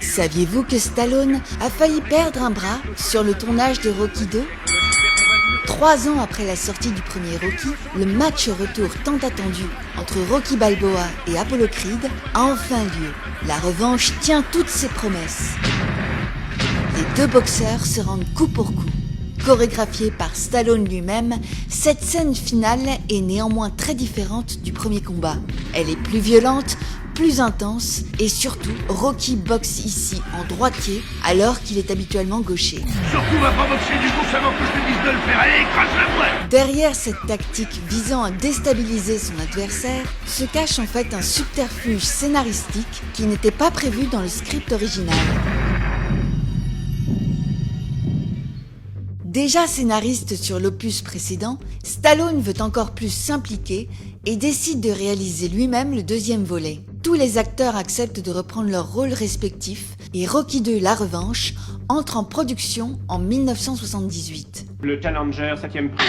Saviez-vous que Stallone a failli perdre un bras sur le tournage de Rocky II ? 3 ans après la sortie du premier Rocky, le match retour tant attendu entre Rocky Balboa et Apollo Creed a enfin lieu. La revanche tient toutes ses promesses. Les deux boxeurs se rendent coup pour coup. Chorégraphiée par Stallone lui-même, cette scène finale est néanmoins très différente du premier combat. Elle est plus violente, plus intense et surtout, Rocky boxe ici en droitier alors qu'il est habituellement gaucher. Surtout va pas boxer du gauche avant que je te dise de le faire. Allez, écrase-le-moi! Derrière cette tactique visant à déstabiliser son adversaire se cache en fait un subterfuge scénaristique qui n'était pas prévu dans le script original. Déjà scénariste sur l'opus précédent, Stallone veut encore plus s'impliquer et décide de réaliser lui-même le deuxième volet. Tous les acteurs acceptent de reprendre leurs rôles respectifs et Rocky II La Revanche entre en production en 1978. Le Challenger 7e prix.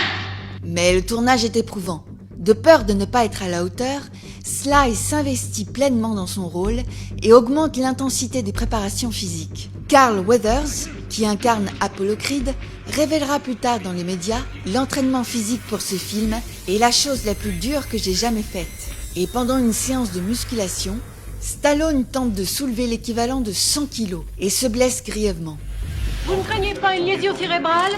Mais le tournage est éprouvant. De peur de ne pas être à la hauteur, Sly s'investit pleinement dans son rôle et augmente l'intensité des préparations physiques. Carl Weathers, qui incarne Apollo Creed, révélera plus tard dans les médias l'entraînement physique pour ce film est la chose la plus dure que j'ai jamais faite. Et pendant une séance de musculation, Stallone tente de soulever l'équivalent de 100 kilos et se blesse grièvement. Vous ne craignez pas une lésion cérébrale ?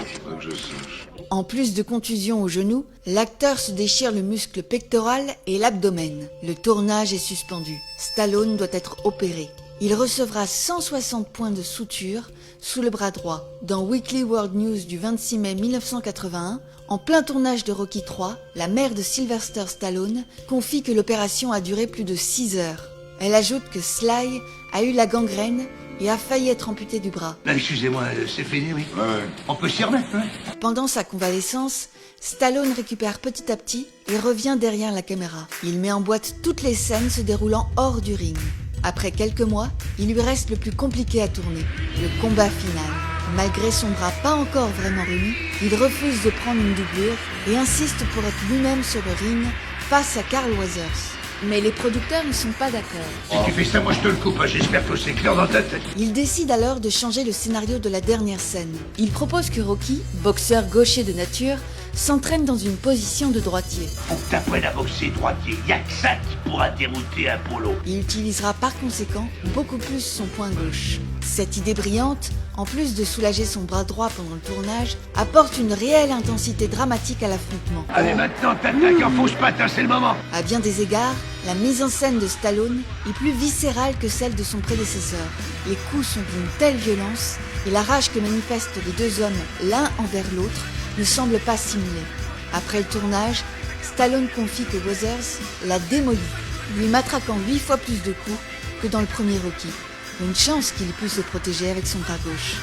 En plus de contusions au genou, l'acteur se déchire le muscle pectoral et l'abdomen. Le tournage est suspendu. Stallone doit être opéré. Il recevra 160 points de suture sous le bras droit. Dans Weekly World News du 26 mai 1981, en plein tournage de Rocky III, la mère de Sylvester Stallone confie que l'opération a duré plus de 6 heures. Elle ajoute que Sly a eu la gangrène et a failli être amputé du bras. Excusez-moi, c'est fini, oui. Ouais. On peut s'y remettre, hein? Pendant sa convalescence, Stallone récupère petit à petit et revient derrière la caméra. Il met en boîte toutes les scènes se déroulant hors du ring. Après quelques mois, il lui reste le plus compliqué à tourner, le combat final. Malgré son bras pas encore vraiment remis, il refuse de prendre une doublure et insiste pour être lui-même sur le ring face à Carl Weathers. Mais les producteurs ne sont pas d'accord. Si tu fais ça, moi je te le coupe, hein. J'espère que c'est clair dans ta tête. Il décide alors de changer le scénario de la dernière scène. Il propose que Rocky, boxeur gaucher de nature, s'entraîne dans une position de droitier. Faut que t'apprennes à boxer droitier. Y'a que ça qui pourra dérouter Apollo. Il utilisera par conséquent beaucoup plus son poing gauche. Cette idée brillante, en plus de soulager son bras droit pendant le tournage, apporte une réelle intensité dramatique à l'affrontement. Allez, maintenant t'attaques en fausse patte, hein, c'est le moment. À bien des égards, la mise en scène de Stallone est plus viscérale que celle de son prédécesseur. Les coups sont d'une telle violence et la rage que manifestent les deux hommes l'un envers l'autre ne semble pas simulée. Après le tournage, Stallone confie que Weathers l'a démoli, lui matraquant 8 fois plus de coups que dans le premier Rocky. Une chance qu'il ait pu se protéger avec son bras gauche.